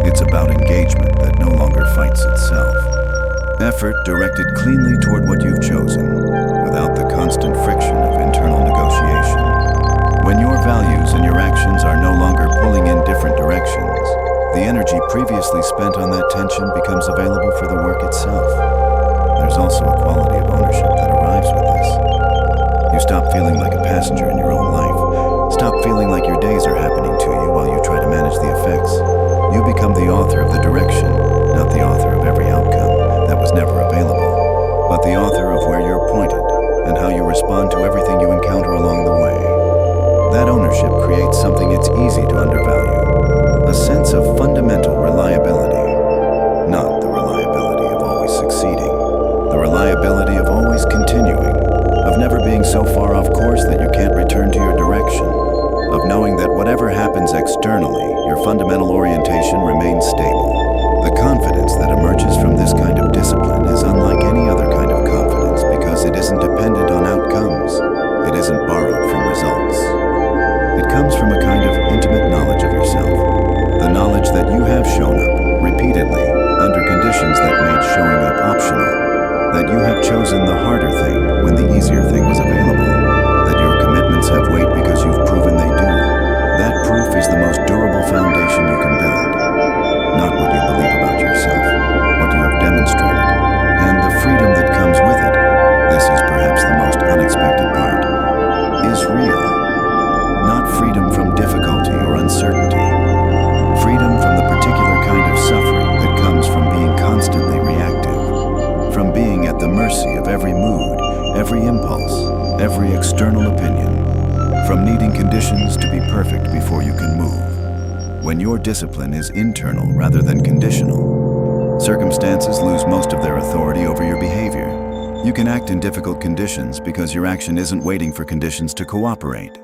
It's about engagement that no longer fights itself. Effort directed cleanly toward what you've chosen, without the constant friction of internal negotiation. When your values and your actions are no longer pulling in different directions, the energy previously spent on that tension becomes available for the work itself. There's also a quality of ownership that arrives with this. You stop feeling like a passenger in your own life. Stop feeling like your days are happening to you while you try to manage the effects. You become the author of the direction, not the author of every outcome that was never available, but the author of where you're pointed and how you respond to everything you encounter along the way. That ownership creates something it's easy to undervalue. A sense of fundamental reliability. Not the reliability of always succeeding. The reliability of always continuing. Of never being so far off course that you can't return to your direction. Of knowing that whatever happens externally, your fundamental orientation remains stable. The confidence that emerges from this kind of discipline is unlike any other kind of confidence because it isn't dependent on outcomes. It isn't borrowed from results. It comes from a kind of intimate knowledge of yourself. The knowledge that you have shown up, repeatedly, under conditions that made showing up optional. That you have chosen the harder thing when the easier thing was available. That your commitments have weight because you've proven they do. That proof is the most durable foundation you can build. Not what you believe about yourself, what you have demonstrated, and the freedom that comes with it. This is perhaps the most unexpected part. Is real. Not freedom from difficulty or uncertainty. Freedom from the particular kind of suffering that comes from being constantly reactive, from being at the mercy of every mood, every impulse, every external opinion, from needing conditions to be perfect before you can move. When your discipline is internal rather than conditional, circumstances lose most of their authority over your behavior. You can act in difficult conditions because your action isn't waiting for conditions to cooperate.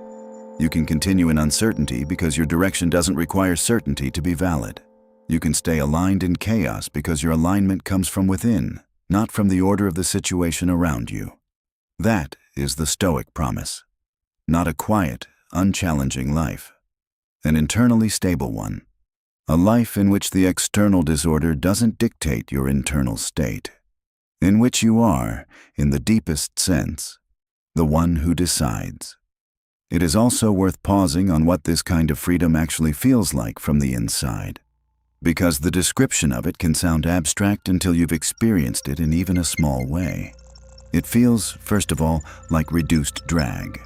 You can continue in uncertainty because your direction doesn't require certainty to be valid. You can stay aligned in chaos because your alignment comes from within, not from the order of the situation around you. That is the Stoic promise. Not a quiet, unchallenging life. An internally stable one. A life in which the external disorder doesn't dictate your internal state. In which you are, in the deepest sense, the one who decides. It is also worth pausing on what this kind of freedom actually feels like from the inside, because the description of it can sound abstract until you've experienced it in even a small way. It feels, first of all, like reduced drag.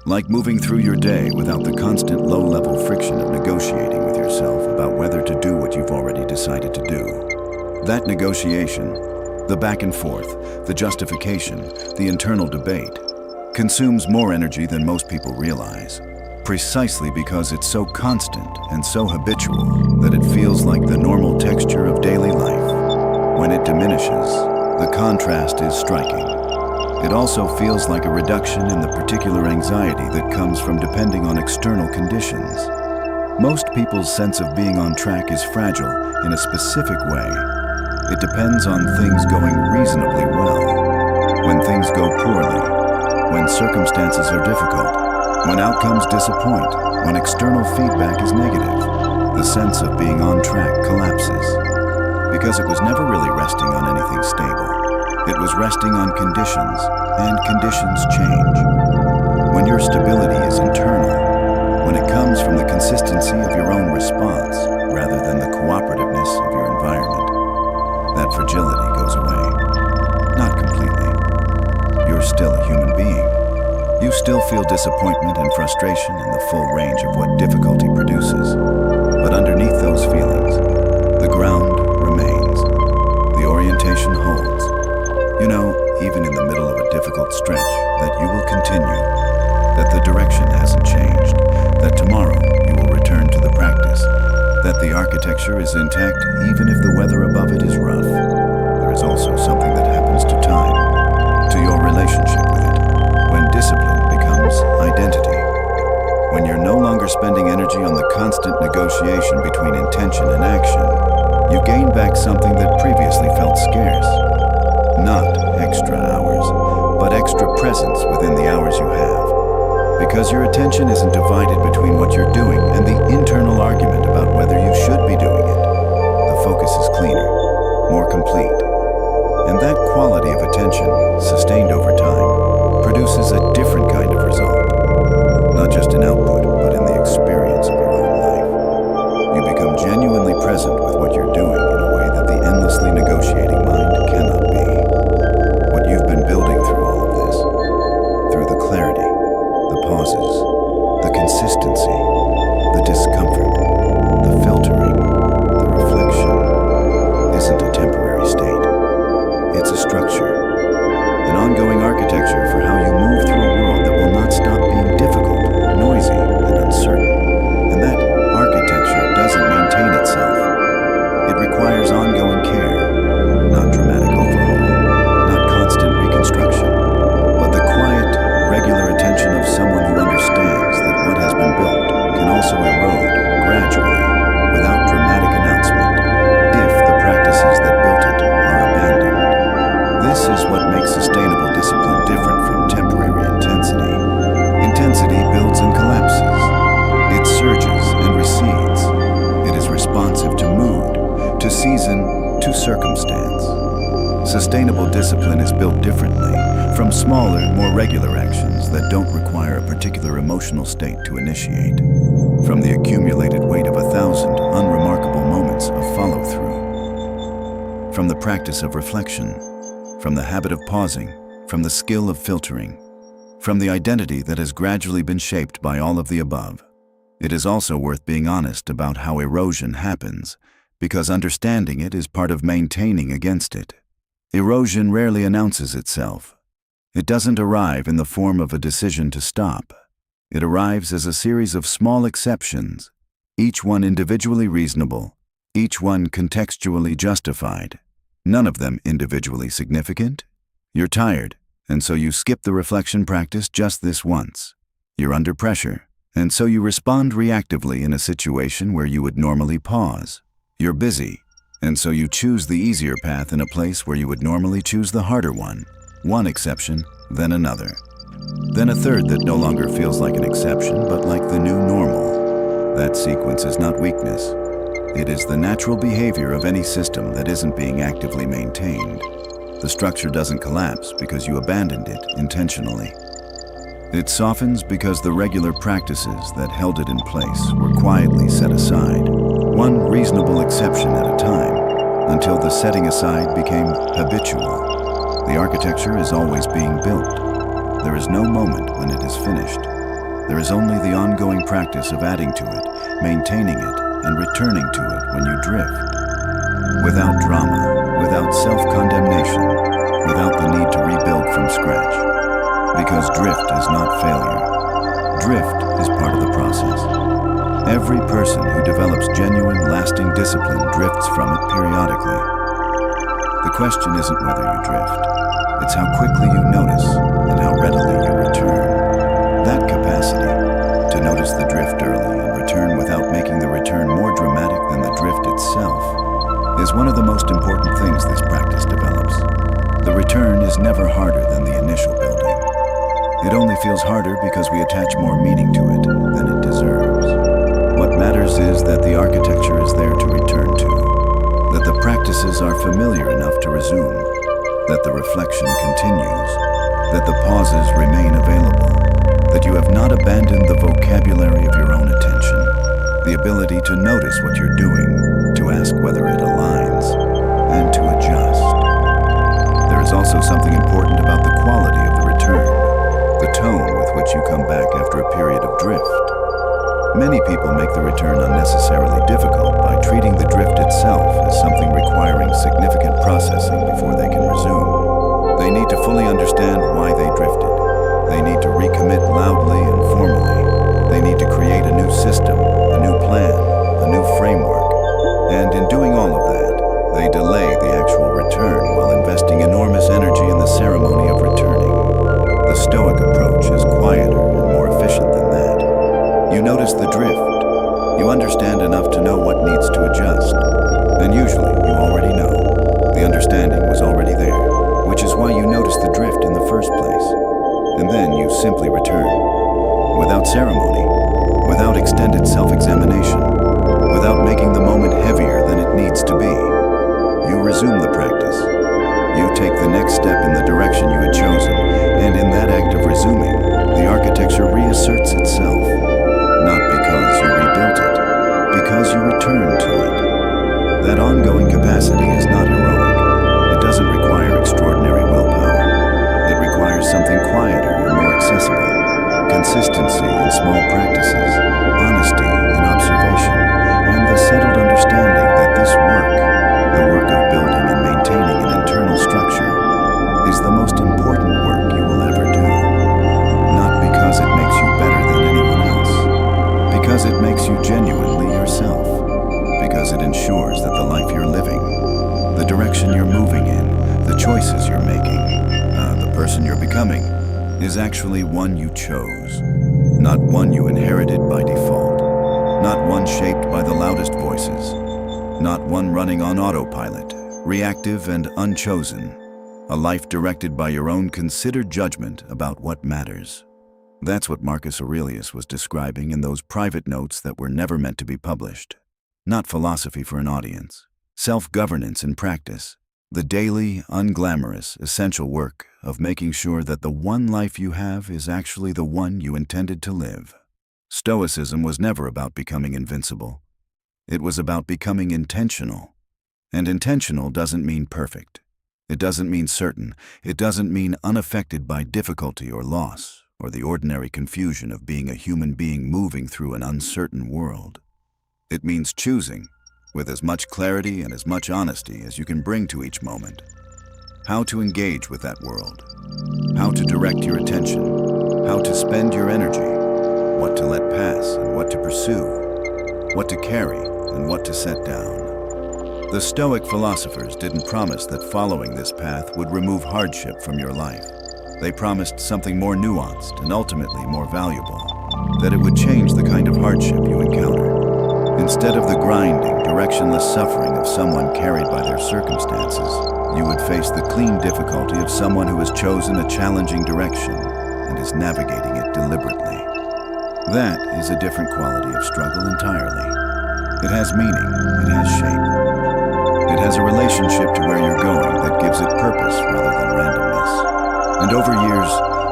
Like moving through your day without the constant low-level friction of negotiating with yourself about whether to do what you've already decided to do. That negotiation, the back and forth, the justification, the internal debate, consumes more energy than most people realize. precisely because it's so constant and so habitual that it feels like the normal texture of daily life. When it diminishes, the contrast is striking. It also feels like a reduction in the particular anxiety that comes from depending on external conditions. Most people's sense of being on track is fragile in a specific way. It depends on things going reasonably well. When things go poorly, when circumstances are difficult, when outcomes disappoint, when external feedback is negative, the sense of being on track collapses. Because it was never really resting on anything stable. It was resting on conditions, and conditions change. When your stability is internal, when it comes from the consistency of your own response rather than the cooperativeness of your environment, that fragility goes away. Not completely. You're still a human being. You still feel disappointment and frustration in the full range of what difficulty produces. But underneath those feelings, the ground remains. The orientation holds. You know, even in the middle of a difficult stretch, that you will continue, that the direction hasn't changed, that tomorrow you will return to the practice, that the architecture is intact even if the weather above it is rough. There is also something that happens to time, to your relationship with it, when discipline becomes identity. When you're no longer spending energy on the constant negotiation between intention and action, you gain back something that previously felt scarce. Not extra hours, but extra presence within the hours you have. Because your attention isn't divided between what you're doing and the internal argument about whether you should be doing it. The focus is cleaner, more complete. And that quality of attention, sustained over time, produces a different kind of result. Not just in output, but in the experience of your own life. You become genuinely present with what you're doing in a way that the endlessly negotiating mind cannot be. What you've been building through all of this, through the clarity, the pauses, the consistency, the discomfort, the filtering, the reflection, isn't a temporary state. It's a structure, an ongoing architecture for how you move through a world that will not stop being difficult, noisy, and uncertain. And that architecture doesn't maintain itself. It requires ongoing care, not dramatic overhaul, not constant reconstruction, but the quiet, regular attention of someone who understands that what has been built can also erode gradually, without dramatic announcement, if the practices that built it are abandoned. This is what makes sustainable discipline different from temporary intensity. Intensity builds and collapses. It surges and recedes. It is responsive to mood, to season, to circumstance. Sustainable discipline is built differently, from smaller, more regular actions that don't require a particular emotional state to initiate, from the accumulated weight of 1,000 unremarkable moments of follow-through, from the practice of reflection, from the habit of pausing, from the skill of filtering, from the identity that has gradually been shaped by all of the above. It is also worth being honest about how erosion happens, because understanding it is part of maintaining against it. Erosion rarely announces itself. It doesn't arrive in the form of a decision to stop. It arrives as a series of small exceptions, each one individually reasonable, each one contextually justified, none of them individually significant. You're tired, and so you skip the reflection practice just this once. You're under pressure, and so you respond reactively in a situation where you would normally pause. You're busy, and so you choose the easier path in a place where you would normally choose the harder one. One exception, then another. Then a third that no longer feels like an exception, but like the new normal. That sequence is not weakness. It is the natural behavior of any system that isn't being actively maintained. The structure doesn't collapse because you abandoned it intentionally. It softens because the regular practices that held it in place were quietly set aside, one reasonable exception at a time, until the setting aside became habitual. The architecture is always being built. There is no moment when it is finished. There is only the ongoing practice of adding to it, maintaining it, and returning to it when you drift. Without drama, without self-condemnation, without the need to rebuild from scratch. Because drift is not failure. drift is part of the process. Every person who develops genuine, lasting discipline drifts from it periodically. The question isn't whether you drift, it's how quickly you notice and how readily you return. That capacity to notice the drift early and return without making the return more dramatic than the drift itself is one of the most important things this practice develops. The return is never harder than the initial building. It only feels harder because we attach more meaning to it than it deserves. What matters is that the architecture is there to return to, that the practices are familiar enough to resume, that the reflection continues, that the pauses remain available, that you have not abandoned the vocabulary of your own attention, the ability to notice what you're doing, to ask whether it aligns, and to adjust. There is also something important about the quality of the return, the tone with which you come back after a period of drift. Many people make the return unnecessarily difficult by treating the drift itself as something requiring significant processing before they can resume. They need to fully understand why they drifted. They need to recommit loudly and formally. They need to create a new system, a new plan, a new framework. And in doing all of that, they delay the actual return while investing enormous energy in the ceremony of returning. The Stoic approach is quieter and more efficient than that. You notice the drift. You understand enough to know what needs to adjust. And usually, you already know. The understanding was already there, which is why you notice the drift in the first place. And then you simply return. Without ceremony, without extended self-examination, without making the moment heavier than it needs to be. You resume the practice. You take the next step in the direction you had chosen, and in that act of resuming, the architecture reasserts itself. Not because you rebuilt it, because you return to it. That ongoing capacity is not heroic. It doesn't require extraordinary willpower. It requires something quieter and more accessible. Consistency in small practices, honesty in observation, and the settled understanding that this work, the work of building and maintaining an internal structure, is the most important work you will ever do. Not because it makes you better than anyone else, because it makes you genuinely yourself, because it ensures that the life you're living, the direction you're moving in, the choices you're making, the person you're becoming, is actually one you chose, not one you inherited by default, not one shaped by the loudest voices, not one running on autopilot, reactive and unchosen, a life directed by your own considered judgment about what matters. That's what Marcus Aurelius was describing in those private notes that were never meant to be published. Not philosophy for an audience, self-governance in practice, the daily, unglamorous, essential work of making sure that the one life you have is actually the one you intended to live. Stoicism was never about becoming invincible. It was about becoming intentional. And intentional doesn't mean perfect. It doesn't mean certain. It doesn't mean unaffected by difficulty or loss, or the ordinary confusion of being a human being moving through an uncertain world. It means choosing, with as much clarity and as much honesty as you can bring to each moment, how to engage with that world, how to direct your attention, how to spend your energy, what to let pass and what to pursue, what to carry and what to set down. The Stoic philosophers didn't promise that following this path would remove hardship from your life. They promised something more nuanced and ultimately more valuable, that it would change the kind of hardship you encounter. Instead of the grinding, directionless suffering of someone carried by their circumstances, you would face the clean difficulty of someone who has chosen a challenging direction and is navigating it deliberately. That is a different quality of struggle entirely. It has meaning, it has shape. It has a relationship to where you're going that gives it purpose rather than randomness. And over years,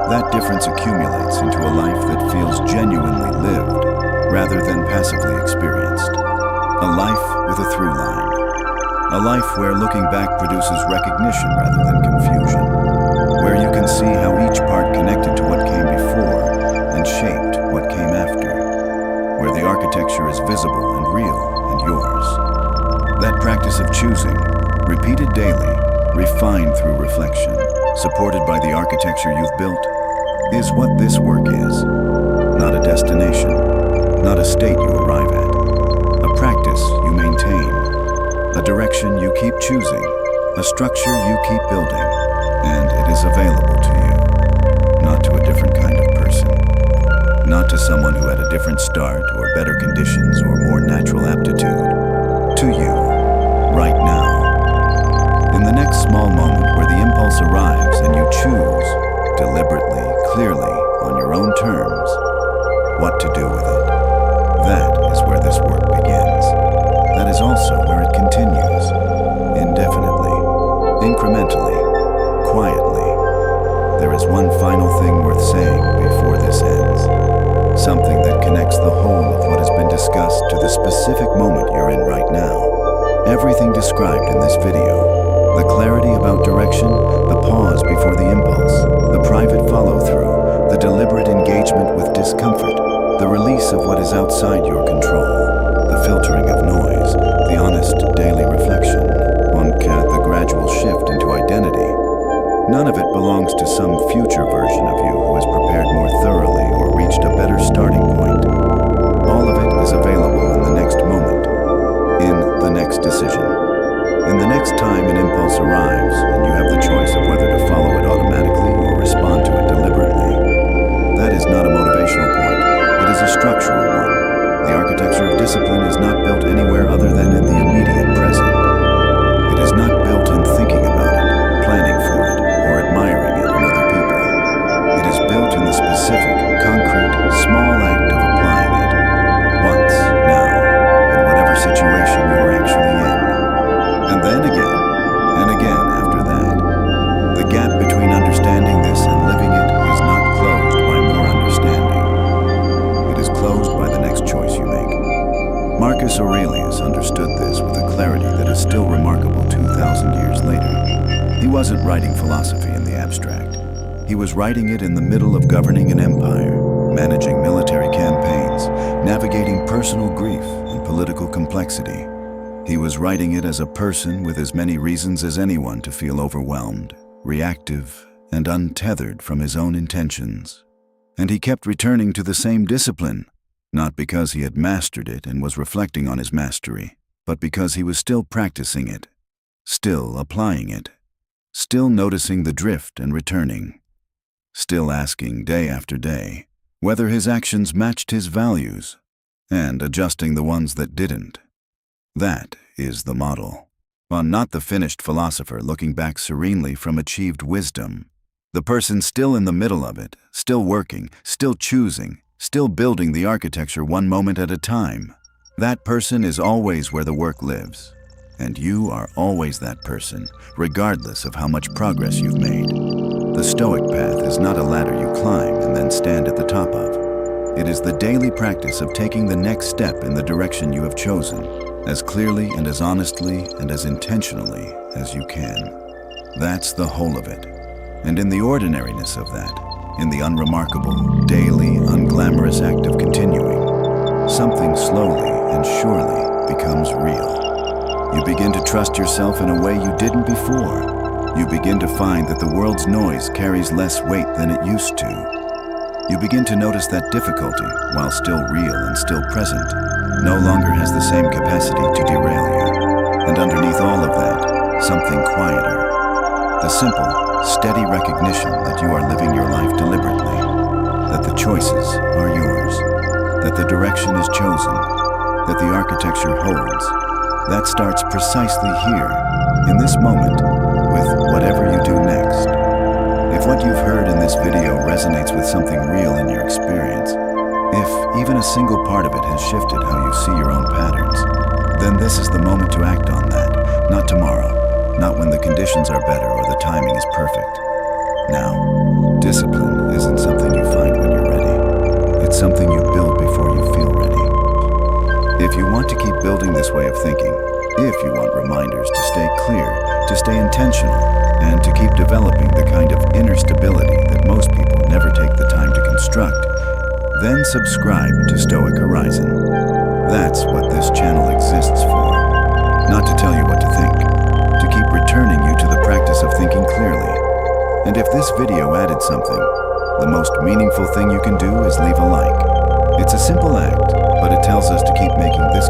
that difference accumulates into a life that feels genuinely lived rather than passively experienced. A life with a through line. A life where looking back produces recognition rather than confusion. Where you can see how each part connected to what came before and shaped what came after. Where the architecture is visible and real and yours. That practice of choosing, repeated daily, refined through reflection, supported by the architecture you've built, is what this work is. not a destination, not a state you arrive at. A practice you maintain, a direction you keep choosing, a structure you keep building, and it is available to you, not to a different kind of person, not to someone who had a different start or better conditions or more natural aptitude, to you, right now. In the next small moment where the impulse arrives and you choose, deliberately, clearly, on your own terms, what to do with it. That is where this work begins. That is also where it continues, indefinitely, incrementally, quietly. There is one final thing worth saying before this ends, something that connects the whole of what has been discussed to the specific moment you're in right now. Everything described in this video, the clarity about direction, the pause before the impulse, the private follow-through, the deliberate engagement with discomfort, the release of what is outside your control, the filtering of noise, the honest daily reflection, the gradual shift into identity. None of it belongs to some future version of you who has prepared more thoroughly or reached a better starting point. All of it is available in the next moment, in the next decision. In the next time an impulse arrives and you have the choice of whether to follow it automatically or respond to it deliberately. That is not a motivational point, it is a structural one. The architecture of discipline is not built anywhere other than in the immediate present. It is not built in thinking about it, planning for it, or admiring it in other people. It is built in the specific, concrete, small act of applying it. Once, now, in whatever situation you are actually in. And then again, and again after that. The gap between understanding this and living it is not closed by more understanding. It is closed by the next choice you make. Marcus Aurelius understood this with a clarity that is still remarkable 2,000 years later. He wasn't writing philosophy in the abstract. He was writing it in the middle of governing an empire, managing military campaigns, navigating personal grief and political complexity. He was writing it as a person with as many reasons as anyone to feel overwhelmed, reactive, and untethered from his own intentions. And he kept returning to the same discipline, not because he had mastered it and was reflecting on his mastery, but because he was still practicing it, still applying it, still noticing the drift and returning, still asking day after day whether his actions matched his values, and adjusting the ones that didn't. That is the model. Not the finished philosopher looking back serenely from achieved wisdom. The person still in the middle of it, still working, still choosing, still building the architecture one moment at a time. That person is always where the work lives. And you are always that person, regardless of how much progress you've made. The Stoic path is not a ladder you climb and then stand at the top of. It is the daily practice of taking the next step in the direction you have chosen, as clearly and as honestly and as intentionally as you can. That's the whole of it. And in the ordinariness of that, in the unremarkable, daily, unglamorous act of continuing, something slowly and surely becomes real. You begin to trust yourself in a way you didn't before. You begin to find that the world's noise carries less weight than it used to. You begin to notice that difficulty, while still real and still present, no longer has the same capacity to derail you. And underneath all of that, something quieter. The simple, steady recognition that you are living your life deliberately, that the choices are yours, that the direction is chosen, that the architecture holds. That starts precisely here, in this moment, with whatever you do next. If what you've heard in this video resonates with something real in your experience, if even a single part of it has shifted how you see your own patterns, then this is the moment to act on that, not tomorrow, not when the conditions are better or the timing is perfect. Now, discipline isn't something you find when you're ready. It's something you build before you feel ready. If you want to keep building this way of thinking, if you want reminders to stay clear, to stay intentional, and to keep developing the kind of inner stability that most people never take the time to construct, then subscribe to Stoic Horizon. That's what this channel exists for. Not to tell you what to think, to keep returning you to the practice of thinking clearly. And if this video added something, the most meaningful thing you can do is leave a like. It's a simple act, but it tells us to keep making this